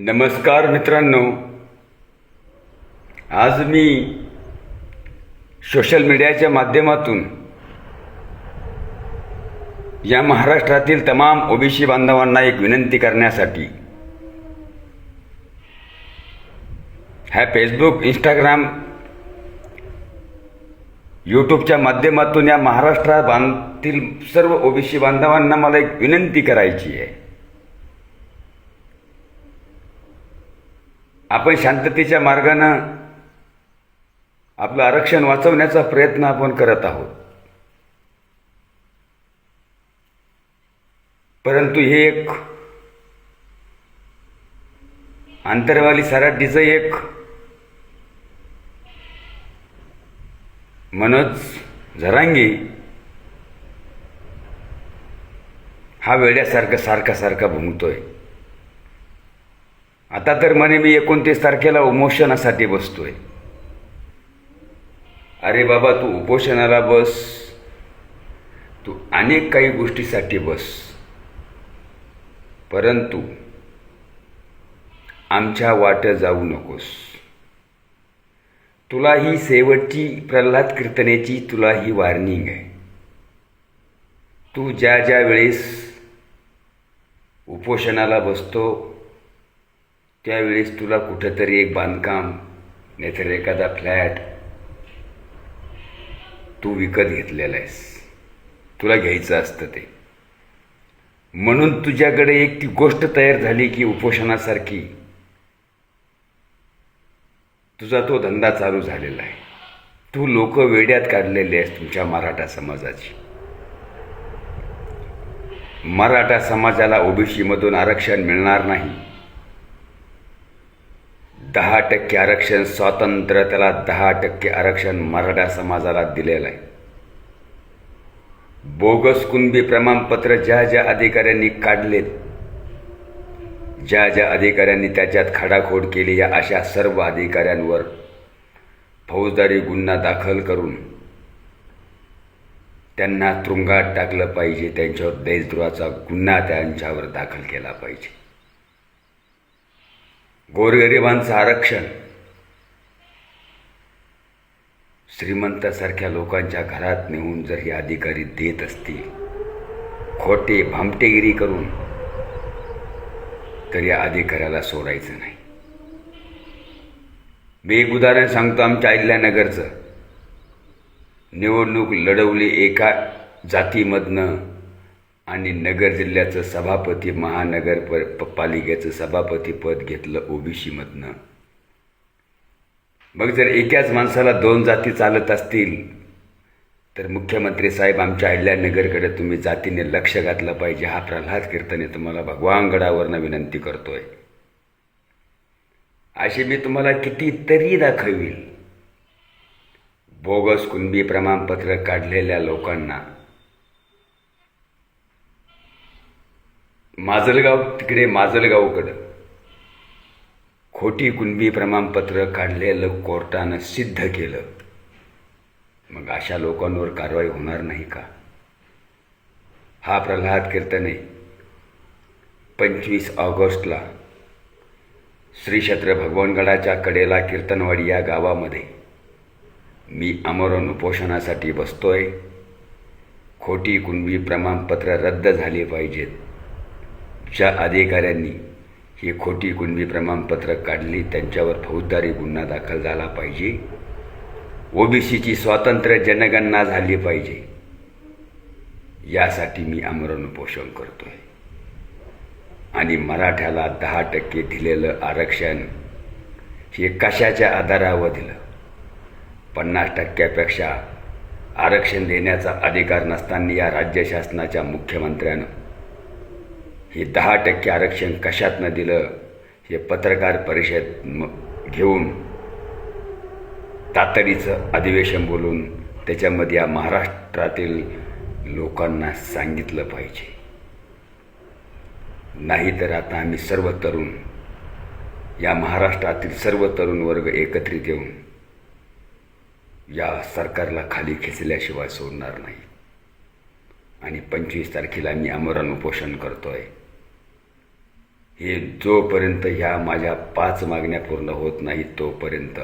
नमस्कार मित्रांनो, आज मी सोशल मीडियाच्या माध्यमातून या महाराष्ट्रातील तमाम ओबीसी बांधवांना एक विनंती करण्यासाठी ह्या फेसबुक, इंस्टाग्राम, यूट्यूबच्या माध्यमातून या महाराष्ट्रातील सर्व ओबीसी बांधवांना मला एक विनंती करायची आहे. आपण शांततेच्या मार्गाने आपलं आरक्षण वाचवण्याचा प्रयत्न आपण करत आहोत, परंतु हे एक आंतरवाली सराटीचं एक मनोज झरांगी हा वेड्यासारखा सारखा भुंकतोय. आता तर म्हणे मी 29 तारखेला उपोषणासाठी बसतोय. अरे बाबा, तू उपोषणाला बस, तू अनेक काही गोष्टीसाठी बस, परंतु आमच्या वाटे जाऊ नकोस. तुला ही शेवटची प्रल्हाद कीर्तनेची तुला ही वॉर्निंग आहे. तू ज्या वेळेस उपोषणाला बसतो त्यावेळेस तुला कुठेतरी एक बांधकाम नाहीतर एखादा फ्लॅट तू विकत घेतलेला आहेस, तुला घ्यायचं असतं ते. म्हणून तुझ्याकडे एक ती गोष्ट तयार झाली की उपोषणासारखी तुझा तो धंदा चालू झालेला आहे. तू लोक वेड्यात काढलेले आहेस तुमच्या मराठा समाजाची. मराठा समाजाला ओबीसी मधून आरक्षण मिळणार नाही. 10% आरक्षण स्वातंत्र्य, त्याला 10% आरक्षण मराठा समाजाला दिलेलं आहे. बोगस कुणबी प्रमाणपत्र ज्या अधिकाऱ्यांनी काढलेत, ज्या अधिकाऱ्यांनी त्याच्यात खाडाखोड केली, या अशा सर्व अधिकाऱ्यांवर फौजदारी गुन्हा दाखल करून त्यांना तुरुंगात टाकलं पाहिजे. त्यांच्यावर देशद्रोहाचा गुन्हा त्यांच्यावर दाखल केला पाहिजे. गोरगरिबांचं आरक्षण श्रीमंतासारख्या लोकांच्या घरात नेऊन जर हे अधिकारी देत असतील खोटे भामटेगिरी करून, तर या अधिकाऱ्याला सोडायचं नाही. मी एक उदाहरण सांगतो. आमच्या अहिल्यानगरचं निवडणूक लढवली एका जातीमधनं आणि नगर जिल्ह्याचं सभापती, महानगरपालिकेचं सभापती पद घेतलं ओबीसी मधनं. मग जर एकाच माणसाला 2 जाती चालत असतील तर मुख्यमंत्री साहेब, आमच्या अहिल्यानगरकडे तुम्ही जातीने लक्ष घातलं पाहिजे. हा प्रल्हाद कीर्तने तुम्हाला भगवानगडावरनं विनंती करतोय. अशी मी तुम्हाला कितीतरी दाखवील. बोगस कुणबी प्रमाणपत्र काढलेल्या लोकांना माजलगावकडं खोटी कुणबी प्रमाणपत्र काढलेलं कोर्टानं सिद्ध केलं. मग अशा लोकांवर कारवाई होणार नाही का? हा प्रल्हाद कीर्तने 25 ऑगस्टला श्री क्षेत्र भगवानगडाच्या कडेला कीर्तनवाडी या गावामध्ये मी आमरण उपोषणासाठी बसतोय. खोटी कुणबी प्रमाणपत्र रद्द झाली पाहिजेत. ज्या अधिकाऱ्यांनी ही खोटी कुणबी प्रमाणपत्र काढली त्यांच्यावर फौजदारी गुन्हा दाखल झाला पाहिजे. ओबीसीची स्वातंत्र्य जनगणना झाली पाहिजे. यासाठी मी आमरण उपोषण करतोय. आणि मराठ्याला 10% दिलेलं आरक्षण हे कशाच्या आधारावर दिलं? 50%पेक्षा आरक्षण देण्याचा अधिकार नसताना या राज्य शासनाच्या मुख्यमंत्र्यानं हे 10% आरक्षण कशातनं दिलं? हे पत्रकार परिषद घेऊन तातडीचं अधिवेशन बोलून त्याच्यामध्ये या महाराष्ट्रातील लोकांना सांगितलं पाहिजे. नाहीतर आता आम्ही सर्व तरुण, या महाराष्ट्रातील सर्व तरुण वर्ग एकत्रित येऊन या सरकारला खाली खेचल्याशिवाय सोडणार नाही. आणि 25 तारखेला मी आमरण उपोषण करतोय. हे जोपर्यंत ह्या माझ्या 5 मागण्या पूर्ण होत नाहीत तोपर्यंत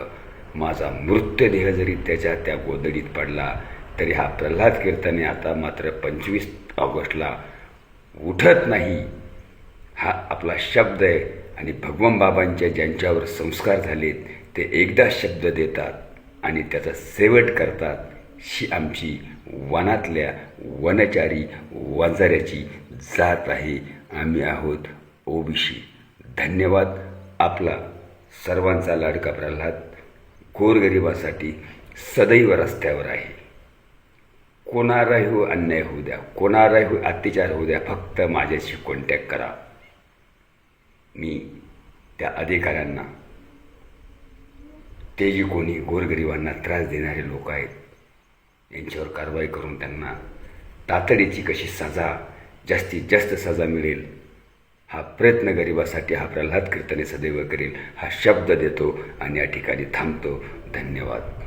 माझा मृतदेह जरी त्याच्या त्या गोदडीत पडला तरी हा प्रल्हाद कीर्तने आता मात्र 25 ऑगस्टला उठत नाही, हा आपला शब्द आहे. आणि भगवान बाबांचे ज्यांच्यावर संस्कार झालेत ते एकदा शब्द देतात आणि त्याचा शेवट करतात. ही आमची वनातल्या वनचारी वंजाऱ्याची जात आहे. आम्ही आहोत ओबीसी. धन्यवाद. आपला सर्वांचा लाडका प्रल्हाद गोरगरिबासाठी सदैव रस्त्यावर आहे. कोणालाही अन्याय होऊ द्या, कोणालाही अत्याचार होऊ द्या, फक्त माझ्याशी कॉन्टॅक्ट करा. मी त्या अधिकाऱ्यांना, ते जे कोणी गोरगरिबांना त्रास देणारे लोक आहेत यांच्यावर कारवाई करून त्यांना तातडीची कशी सजा, जास्तीत जास्त सजा मिळेल हा प्रयत्न गरिबासाठी हा प्रल्हाद कीर्तने सदैव करेल, हा शब्द देतो आणि या ठिकाणी थांबतो. धन्यवाद.